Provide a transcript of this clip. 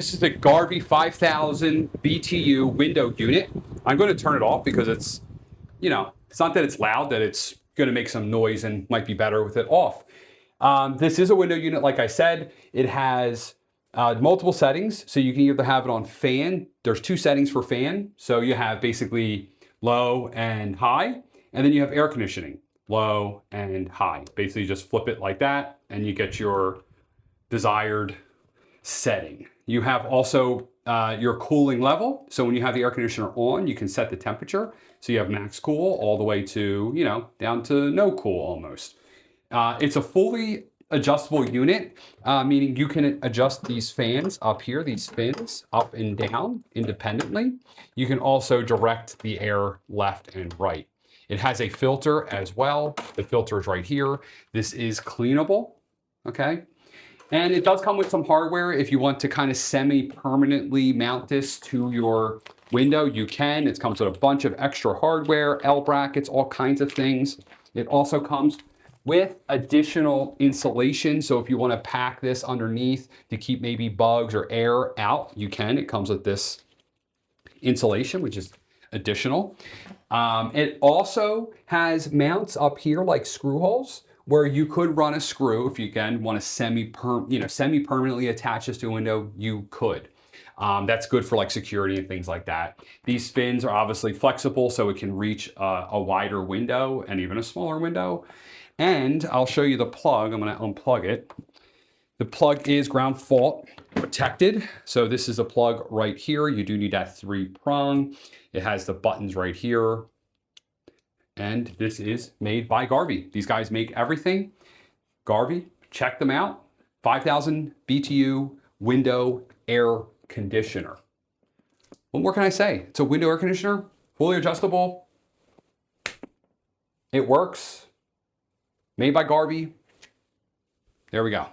This is the Garvee 5000 BTU window unit. I'm going to turn it off because it's, it's not that it's loud, that it's going to make some noise and might be better with it off. This is a window unit, like I said. It has multiple settings, so you can either have it on fan. There's two settings for fan. So you have basically low and high, and then you have air conditioning, low and high. Basically just flip it like that and you get your desired setting. You have also your cooling level. So when you have the air conditioner on, you can set the temperature. So you have max cool all the way to, down to no cool almost. It's a fully adjustable unit, meaning you can adjust these fans up here, these fins up and down independently. You can also direct the air left and right. It has a filter as well. The filter is right here. This is cleanable, okay? And it does come with some hardware. If you want to kind of semi-permanently mount this to your window, you can. It comes with a bunch of extra hardware, L brackets, all kinds of things. It also comes with additional insulation. So if you want to pack this underneath to keep maybe bugs or air out, you can. It comes with this insulation, which is additional. It also has mounts up here like screw holes, where you could run a screw if you again want to semi-permanently attach this to a window, you could. That's good for like security and things like that. These fins are obviously flexible, so it can reach a wider window and even a smaller window. And I'll show you the plug. I'm going to unplug it. The plug is ground fault protected. So this is a plug right here. You do need that 3-prong. It has the buttons right here. And this is made by Garvee. These guys make everything. Garvee, check them out. 5000 BTU window air conditioner. What more can I say? It's a window air conditioner, fully adjustable. It works. Made by Garvee. There we go.